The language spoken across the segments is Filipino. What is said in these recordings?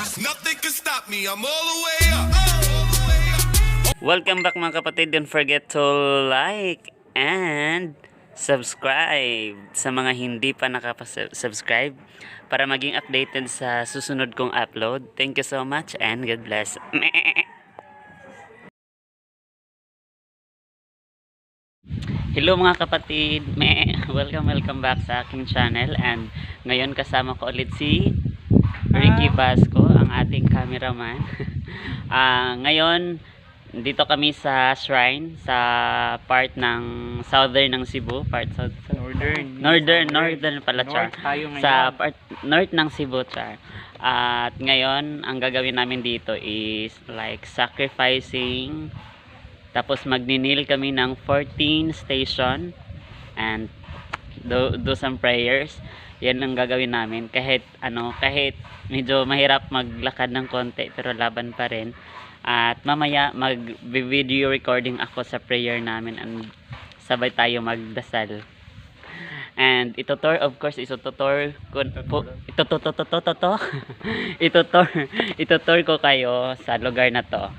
Nothing can stop me. I'm all the way up. Welcome back mga kapatid. Don't forget to like and subscribe sa mga hindi pa nakapasubscribe para maging updated sa susunod kong upload. Thank you so much and God bless. Hello mga kapatid. Welcome back sa aking channel, and ngayon kasama ko ulit si Ricky Vasco, ang ating cameraman. Ngayon dito kami sa shrine sa part ng southern ng Cebu, northern pala, Char. Sa part north ng Cebu, Char. At ngayon ang gagawin namin dito is like sacrificing, tapos magninil kami ng 14 station and do some prayers. Yan ang gagawin namin, kahit medyo mahirap maglakad ng konti pero laban pa rin. At mamaya mag-video recording ako sa prayer namin and sabay tayo magdasal. And itutur ko kayo sa lugar na to.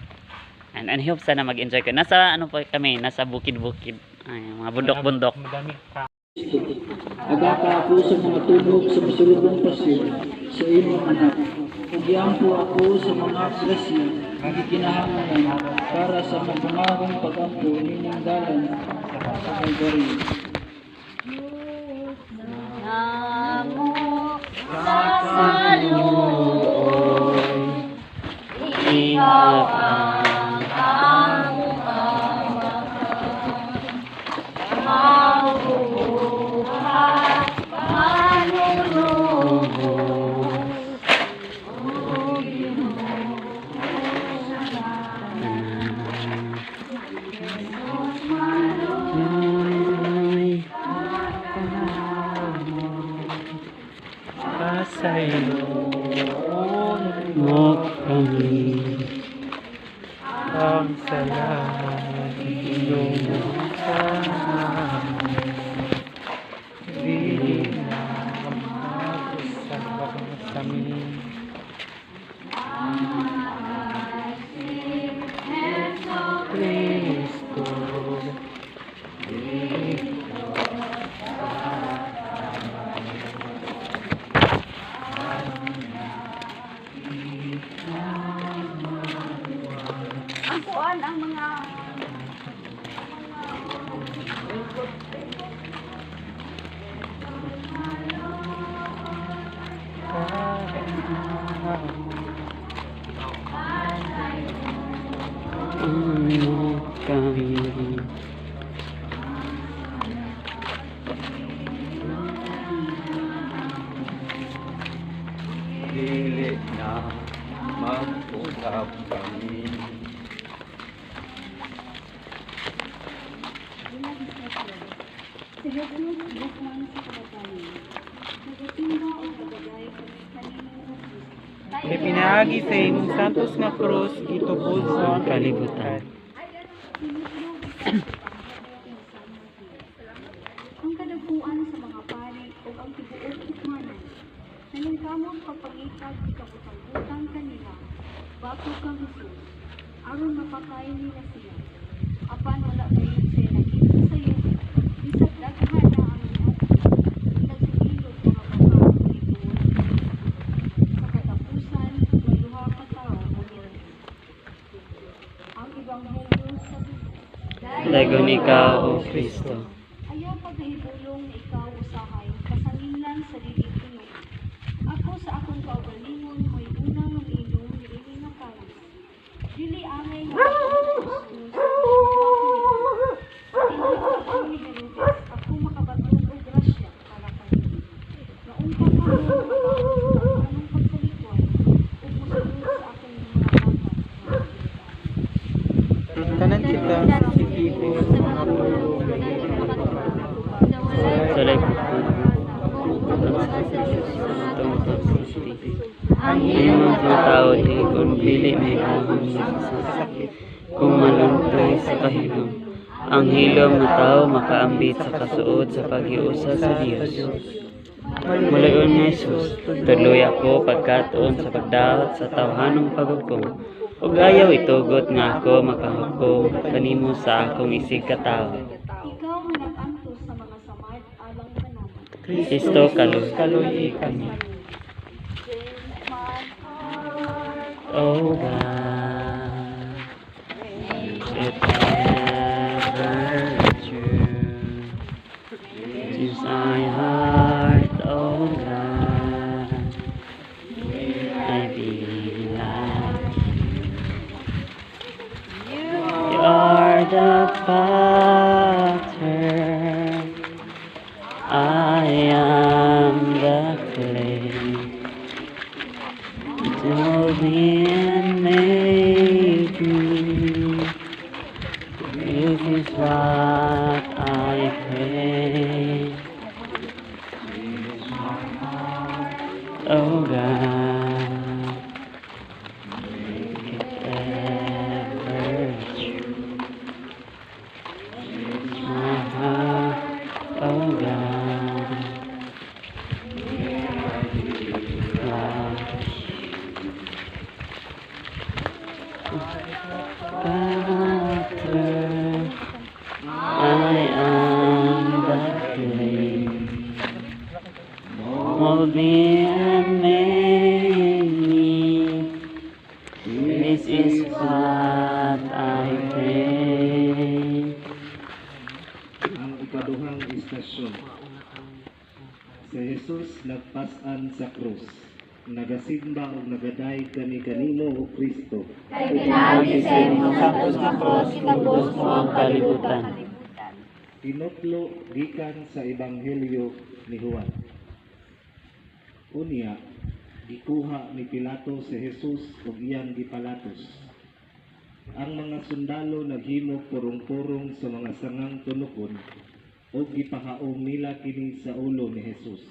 And I hope sana mag-enjoy ko. Nasa kami, nasa bukid-bukid. Ay, mga bundok-bundok. Agaka ako sa mga tunog sa masulubong pasyon sa imong anak. Ugyan po ako sa mga grasya gikinahanglan para sa mabungahong pagampo ninyong dalan sa Calvary. Namo sa saluoy, ikaw ang among mabubuhat, manunubos, o Ginoo. Pasayon mo kami ang salamat iyong sa di na magusabang sa amin. Kristo, ang mga kami dili na mag-usap kami. Ipinaagi sa imong santos nga krus gitubod sa kalibutan. ang kadagpuan sa mga panig o ang tibuok hukmanan. Naningkamot kapangitag ikabutan kanila, bako kang Jesus, aron mapatay nila sila. Apan wala kayo siya nakita sa iyo, bisag daghan na ang nagsigilot mga baka ituon. Sa katapusan, maluha ka tao maging. Ang Ebanghelyo sa Dagon ikaw, O Kristo. ayaw paghihulong na ikaw usahay, kasangilan sa dili-tunog. Ako sa akong kaugalingon, may unang uminom, niini na kalis. Dili angay nga ako makabatong o grasya para kanino. Naungkap ako anong pagkalikwan, o musunod sa akong mga dapat. tanan kita sikipo sa mga pulong Salay po. Ang imong tao di kung dili may kahon kung maluntoy sa kahilom. Ang hilom na tao makaambit sa kasuod sa paghiusa sa Dios. Mulayon nga Jesus, tuloy ako pagkatuon sa pagdawat sa tawhanong paghukom. Ug ayaw itugot nga ako makahukom kanimo sa akong isig katawo. Ikaw ang nag-antos sa mga samad alang kanaman. Kristo kaluy kami. Oh God, if ever true, since my heart, oh God, I belong. You're the potter, I am the clay. Mold me and make me. This is what I pray. Oh God, if ever true, my heart, oh God, love. Father, I am the clay. Mold me and make me. This is what I pray. Ang ikaduhang istasyon. Si Jesus nagpasan sa krus. Nagasimba o nagaday kani kanimo o Kristo. Pinagi sa imong santos nga cross, ubos mo ang kalibutan. Tinutlo gikan sa Ebanghelyo ni Juan. Unya, gikuha ni Pilato si Jesus ug iyang gipalatos. Ang mga sundalo naghimo purong-purong sa mga sangang tunukon ug gipahaom nila kini sa ulo ni Jesus.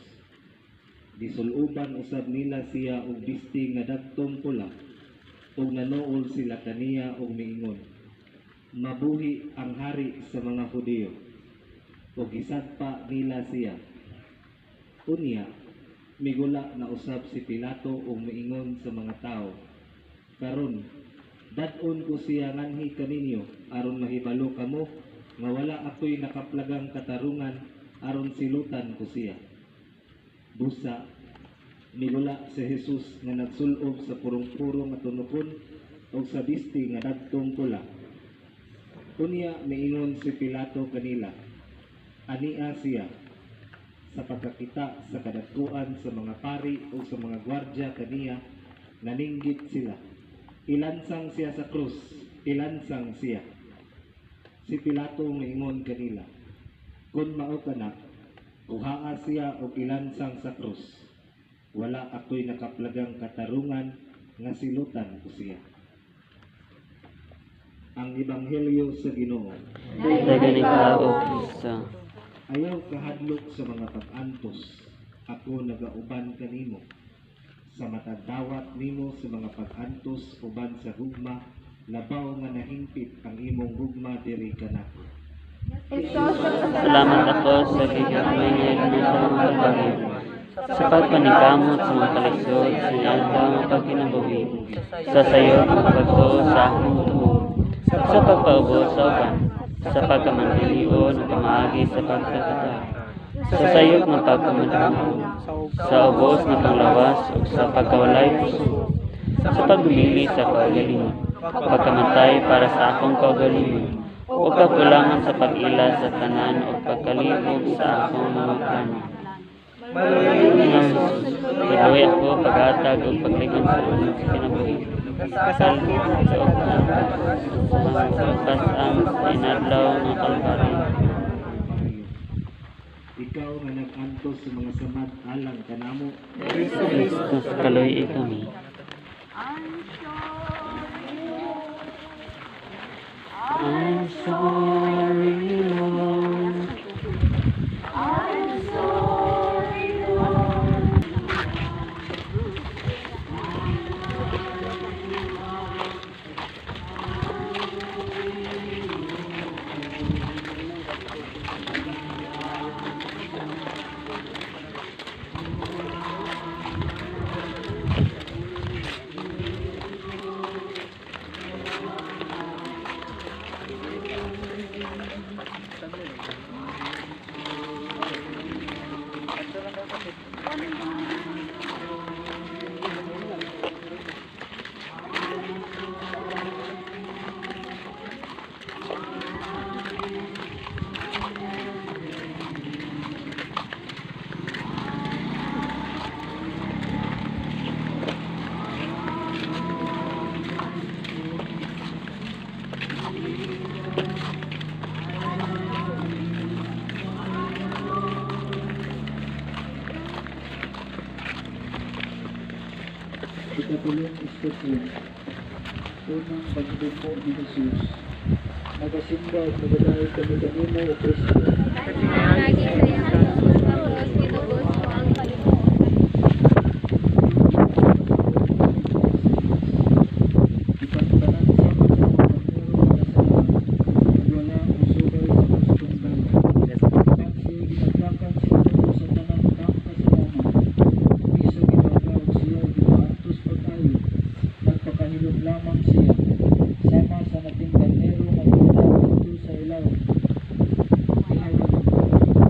Disuluban usab nila siya og bisti nga dagtong pula ug nanuol sila kaniya og miingon, mabuhi ang hari sa mga Hudiyo. Ug gisadpa nila siya. Unya, migula na usab si Pilato ug miingon sa mga tao, karon dad-on ko siya nganhi kaninyo aron mahibalo kamo nga wala ako'y nakaplagang katarungan aron silutan ko siya. Busa, migula si Jesus nga nagsulob sa purong-purong nga tunukon o sa bisti nga dagtong pula. Unya miingon si Pilato kanila, ania siya, sa pagkakita sa kadagkuan sa mga pari o sa mga gwardya kaniya, naninggit sila. Ilansang siya sa krus, ilansang siya. Si Pilato miingon kanila, kung mao kana, kuhaa siya o ilansang sa krus. Wala ako'y nakaplagang katarungan nga silutan ko siya. Ang Ebanghelyo sa Ginoo. Dagan ikaw, O Kristo. Ayaw kahadlok sa mga pag-antos. Ako nagauban kanimo. Sa matadawat nimo sa mga pag-antos uban sa gugma, labaw nga nahimpit ang imong gugma diri kanako. Salamat ako sa gigabay niya sa mga bagay. Sa pagpanikamot sa mga kalisod, sinalda ang pagkinabuhi. Sa sayo ang pagtuo sa akong tuho. Sa pagpaubos sa uban. Sa pagkamandilion ang pamaagi sa pagkakata. Sa sayop ng pagkamadamo. Sa ubos ng panglawas o sa pagkawalay puso. Sa pagdumili sa kaugalingon. Pagkamatay para sa akong kaugalingon. O kakulangan sa pag-ila sa tanan o pagkalibog sa akong mga plano. Tuloy ako paghatag o pagligon sa unang kinabuhi. Kasalbit sa upan sa pagpasang inadlaw ng Kalbaryo. Ikaw nga nag-antos sa mga samad alang kanamo. Kristo, kaluy kami. I'm sorry, Lord. I'm sorry, Lord. ikapulong istasyon. Unang pagdumpo ni Jesus. Nagasimba at nagadahay kami kanimo o Kristo. Lagi sa iyang Santos na Cruz, ginubos mo ang kalimutan. Ipantanan sa pagkakapagpuro na sa wala o subay sa gustong dala. At siya ginagdakan siya sa tanang ng kasalanan. Bisa ginagawag siya gipaantos pagkayo. Nagpakahilom lamang siya. Sama sa nating galero na ginagawag sa ilaw. Ihawag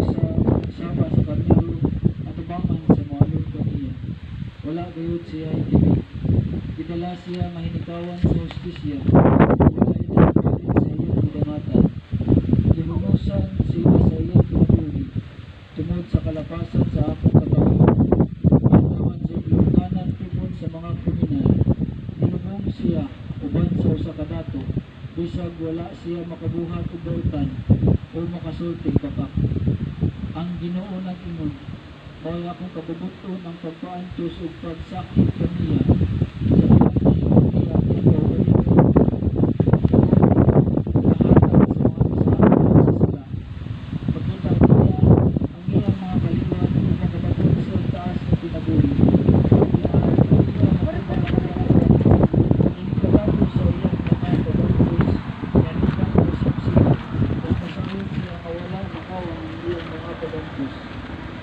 sa sama sa karnero at ubangan sa mga lupot niya. Wala gayud siya itibig. Idala siya mahinikawan sa hustisya. Wala itapalit sa iyong gidamatan. Gihunusan siya sa iyong pinaguli. Tungod sa kalapasan sa akong katawan. Panawan sa ilungkanan tubod sa mga kriminal. Nilubong siya uban sa usa ka dato. Bisag wala siya makabuhat og dautan o makasulting bakak. Ang Ginoo nag-ingon, may akong kabubuton ang pagpaantos ug pagsakit kaniya.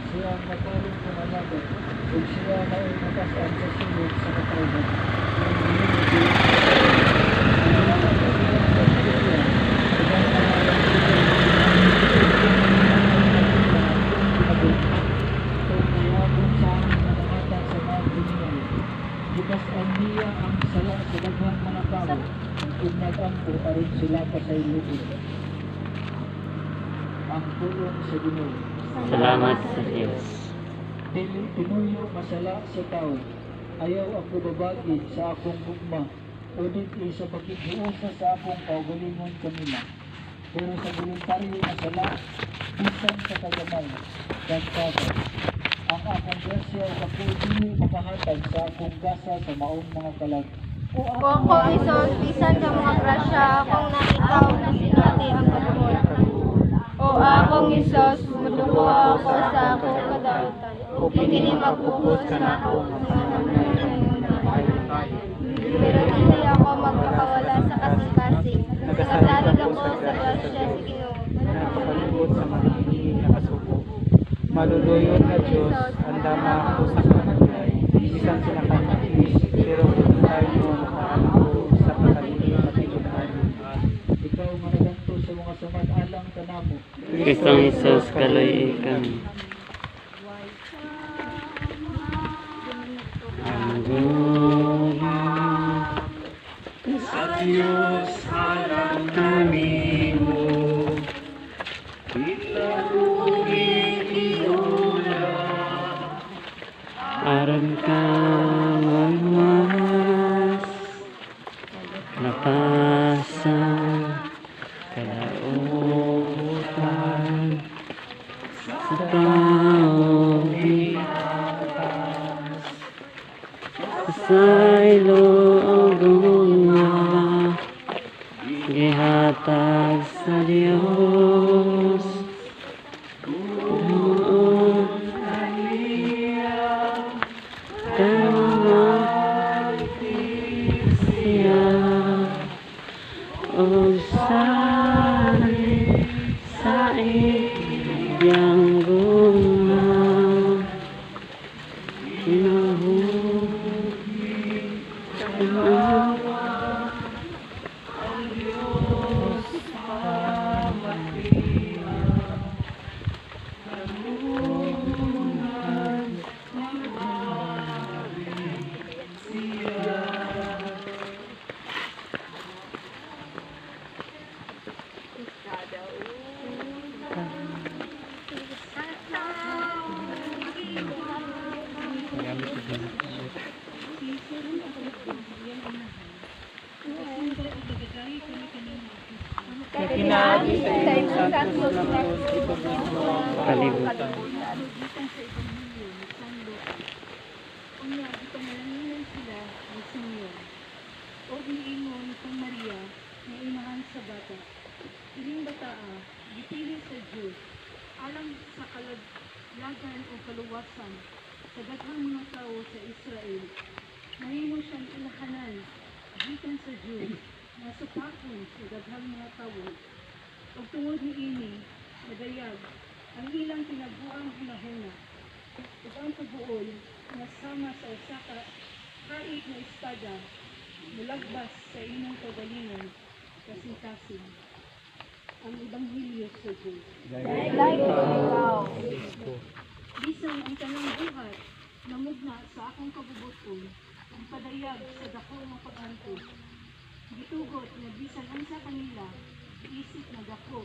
Siya ang mataling pumalaban ug siya na ay matasan sa sulod sa katawhan. Gibasan niya ang sala sa daghang mga tao ug nag-ampo aron sila pasayloon. Ang pulong sa Ginoo. Salamat sa Diyos. Dili pinuyo masala sa tao. Ayaw ako babagi sa akong gugma o dili sa pagkikiusa sa akong kaugalingon kanila. Pero sa voluntaryo masala, bisan sa kagamay, dagkagan. Ang akong grasya o ako dili makahatag sa akong gasa sa maong mga kalag. O ako, Isos, bisan ka mga grasya, akong nakitaw na sinati ang kabuhol. O akong Isos, mudugo ako sa akong kadautan. O kini magpupos na ako pero hindi ako magpakawala sa kasing-kasing. Nagsalig ako sa grasya sa Ginoo. Napapalibot sa manihing nakasuko. Maluluyon na Diyos, andama ako sa kanilay. Isang sila kanakis, pero kung tayo nakaan ko sa pagkaliling patilunan. Ikaw managanto sa mga samad-alang kanamo. Kristong Isus, kaloy kami. Ang gloria sa Diyos harap namin mo. Aron ka magmas napasan kalautan sa taong itas sa ilog nga gihatag sa Diyos. O sa iyang bunga Kinagi sa iyong Santos na Cruz, ginubos mo ang kalibutan. Unya, ito malanginan sila, ang kalawasan sa daghang mga tao sa Israel. Mahimo siyang ilahanan gikan sa Diyos nga supakon sa daghang mga tao. Ug tungod niini nadayag ang ilang pinagbuang hunahuna ug ang pagbuol nga sama sa usa ka hait na espada mulagbas sa imong kagalingon kasing-kasing ang Ebanghelyo sa Diyos. Bisan ang tanang buhat namugna sa akong kabubuton ang padayag sa dako nga pag-antos. Gitugot nga bisan unsa kanila isip na dako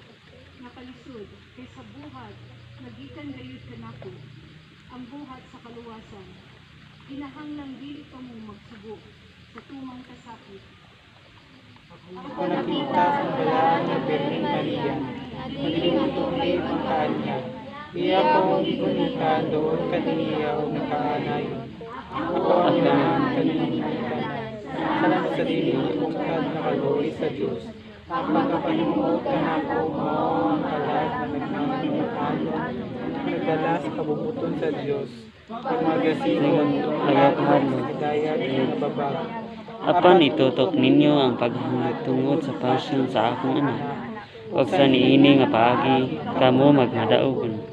nga kalisod kaysa buhat nga gikan gayud kanako ang buhat sa kaluwasan. Kinahanglang dili pa mo magsubo sa tumang kasakit. Ako nakita sa balaan ng Birhen Maria, naging matubig ang kanya. Iya kong igunikan doon kaniya o nakaanayon. Ako ang laman kaninitan. Salamat sa dili kong nakaluwi sa Diyos. Ang pagkapanunod ka na ako mo ang kalag na nagmamanihan. Nagdala sa kabubuton sa Diyos. Pagmagasingon nagakahalo. Hidayat na nababag. Apan itutok ninyo ang paghangtungod sa pasyon sa akong anak. Ug sa niini nga paagi kamo magmadaogon.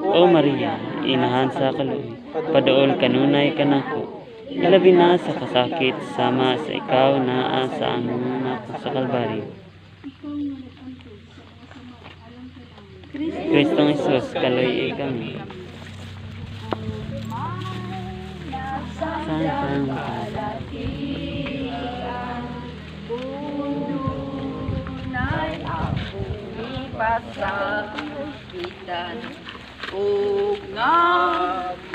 O Maria, inahan sa kaluoy, paduol kanunay kanako. Ilabi na sa kasakit sama sa ikaw naa sa among anak sa Kalbaryo. Ikaw nga nag-antos sa mga sama alam sa langit. Kristong Jesus, kaluoy kami. Santang Tunay ako ipasakitan ug nga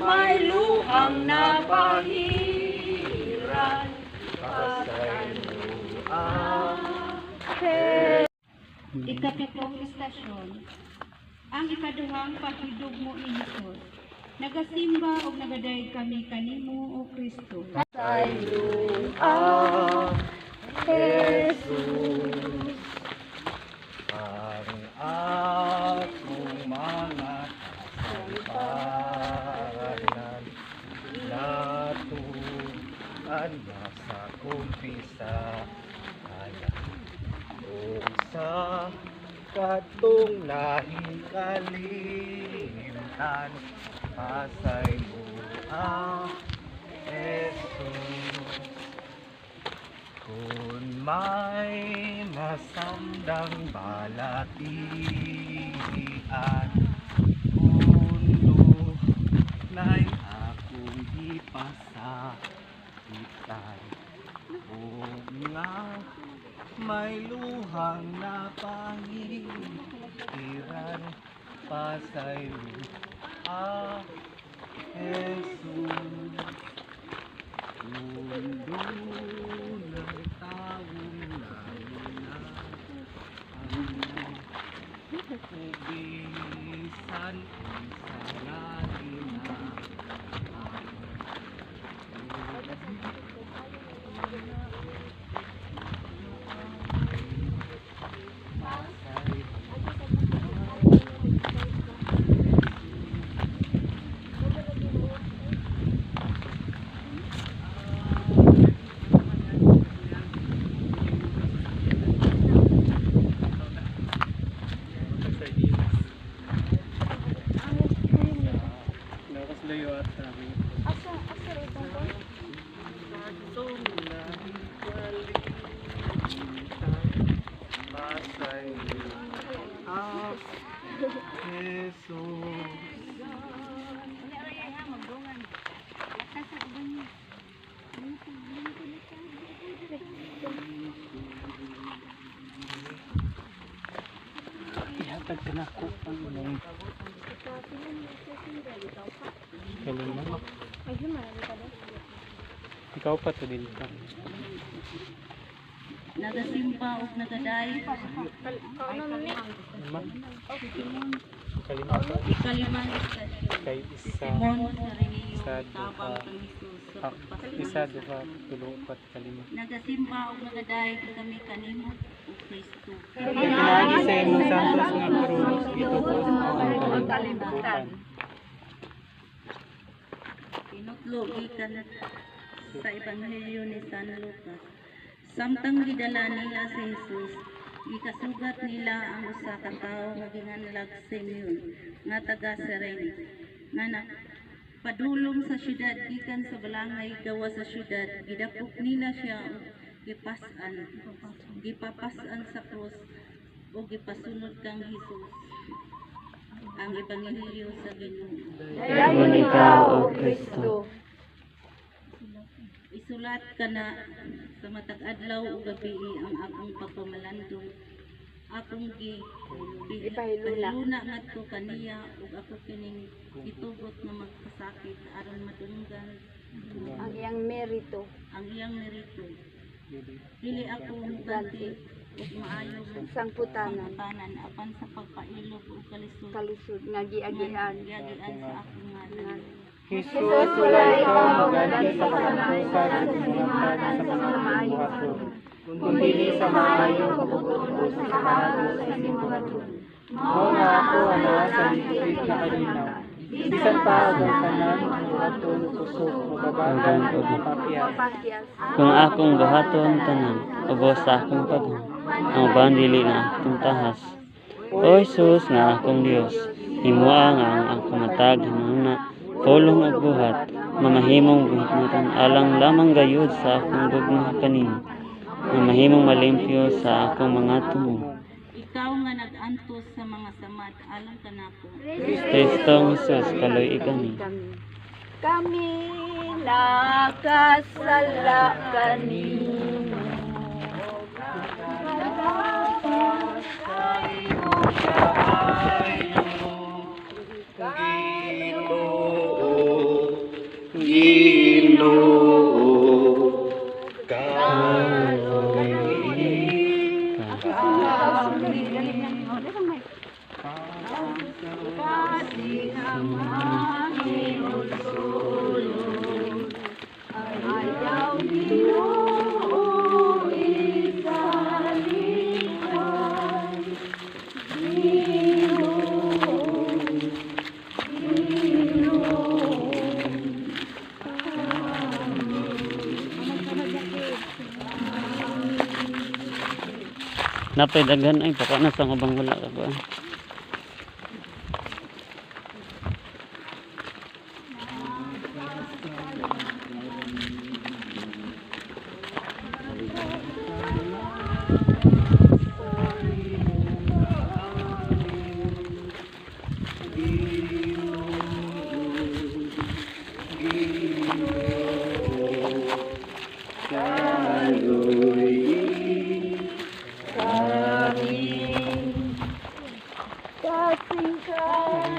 may luhang napahiran pasay mo Ikapitong istasyon, ang ikaduhang pahidugmo ni Jesus. Nagasimba o nagadayeg kami kanimo o Kristo. Jesus, ang akong mga kasampanan, natuan na sa kumpisa, kung sa katong nahikalimtan, pasay mo ang Jesus. Kung may masamdang balatian, mundo na'y akong ipasakitan. Kung nga may luhang napangiran, pasay mo Jesus. Mundo ng taong nalina ang ubisan ang sangalin na Ihatag ka na ako ang mong kalima. Ikaw pa to din ka. nagasimba ug nagadayeg Kalima pa. ikalimang istasyon. Kay isa. Simon sa Rineo, Isa, tabang duha. kang Jesus sa pagpasalamat. Isa, duha, tulo, upat, kalima. Nagasimba ug nagadayeg kami kanimo o Kristo. Pinagi sa imong santos nga krus, ito po sa among kalibutan. Tinutlo gikan sa Ebanghelyo ni San Lucas. Samtang gidala nila si Jesus, gikasugat nila ang usa ka tawo nga ginganlag Simeon nga taga Cirene nga padulong sa syudad gikan sa balangay gawa sa syudad. Gidapok nila siya ug gipapasan sa krus o gipasunod kang Jesus. Ang Ebanghelyo sa Ginoo. Dayon ikaw, O Kristo. Isulat ka na sa matag adlaw ug gabi ang akong pagpamalandong. Akong ipahiluna ngadto kaniya ug ako kining gitugot nga magpasakit aron madunggan Ang iyang merito. ang iyang merito. Dili ako muganti ug maayo Sangputanan. apan sa pagpailog ug kalisod Kalisod nga giagian. giagian sa akong ngalan. Jesus, wala ikaw maganti sa kapusan at sinimatan sa mga buhaton, kundi sa maayong kabutuan sa kahalo sa simulaton. Mao nga ako ang mga sa litig na kalinaw. Bisan pa ang tanan ang buhaton kusog, mababagan o mapapiyas. Kung akong buhaton tanan, ubos sa akong paghan, ang uban dili na akong tahas. O Jesus nga akong Dios, himuha nga ang akong matag hinuna, pulong ug buhat, mamahimong buhitnatan alang lamang gayud sa akong gugma kanimo, mamahimong malimpyo sa akong mga tumo. Ikaw nga nag-antos sa mga samad alang kanako. Kristong Jesus, kaloy kami. Kami nakasala kanimo. Napay daghan ay baka na sa ubang wala ka ba.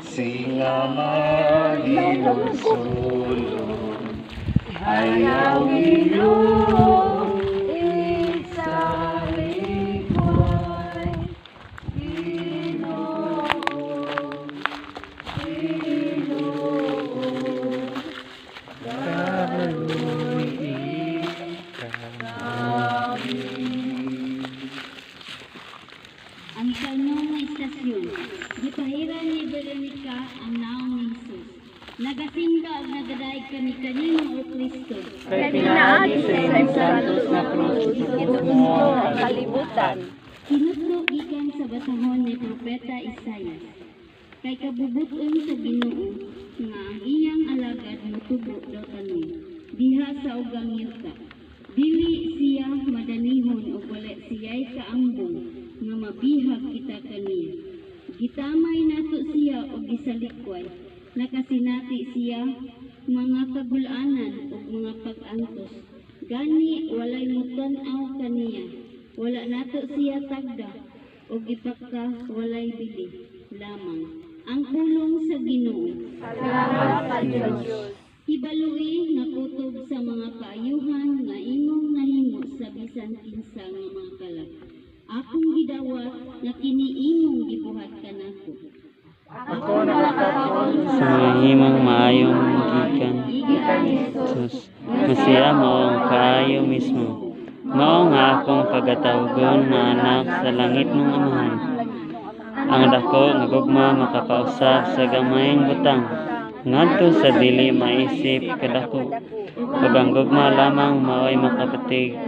Singa malinong sulong, ayaw iyong isalikay. Ang kanong istasyon, gipahiran ni Veronica ang naong ni Jesus. Nagasimba ug nagadaig kami kanino o Kristo. Kay pinaagi sa iyong santos na krus, ito mo ang kalibutan. Kinutlo gikan sa basahon ni Propeta Isaias. Kay kabubuton sa Ginoo nga ang iyang alagad motubo daw tanon diha sa ugang yuta. Dili siya madanihon o wala siya'y kaambong nga mabihag kita kaniya. Gitamay nato siya o gisalikway, nakasinati siya mga kagulanan o mga pag-antos. Gani walay mutan-aw kaniya, wala nato siya tagda o gipaka walay bili lamang. Ang pulong sa Ginoo. Salamat sa Diyos. Ibalui nga kutob sa mga kaayuhan nga imong nahimo sa bisan kinsa nga mga kalag. Akong gidawat nga kini imong gibuhat kanako. Ako nakakapon Sa mahimong maayong gikan, Jesus, masiya mo ang kaayo mismo. Mao nga akong pagatawgon na anak sa langit mong amahan. Ang dako nga gugma makapausap sa gamayng butang. ngadto sa dili maisip kadako. Ug ang gugma lamang mao'y makapatig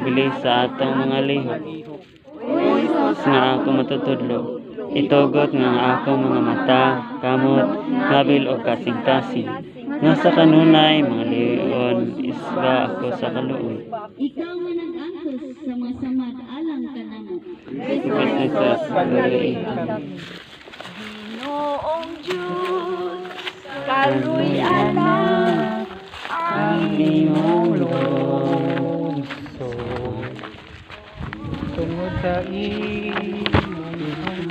bilis sa atong mga lihok. Nga ako matutudlo, itugot nga ang akong mga mata, kamot, kabil o kasing-kasing. Nga sa kanunay, mga leon, isga ako sa kaluoy. Ikaw man nag-antos sa mga samad alang kanamo. Kasi sa kaluoy. Noong Diyos, kaluy anak, Ang iyong loob. So, tungod sa imong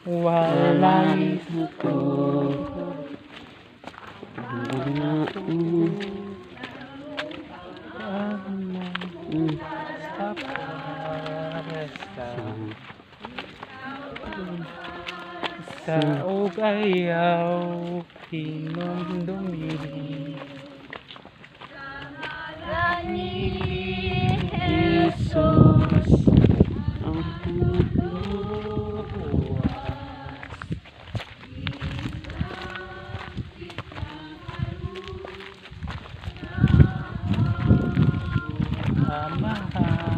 walang Ito. sa paresta sa ugayaw hinumdumi Jesus. Ang Amahan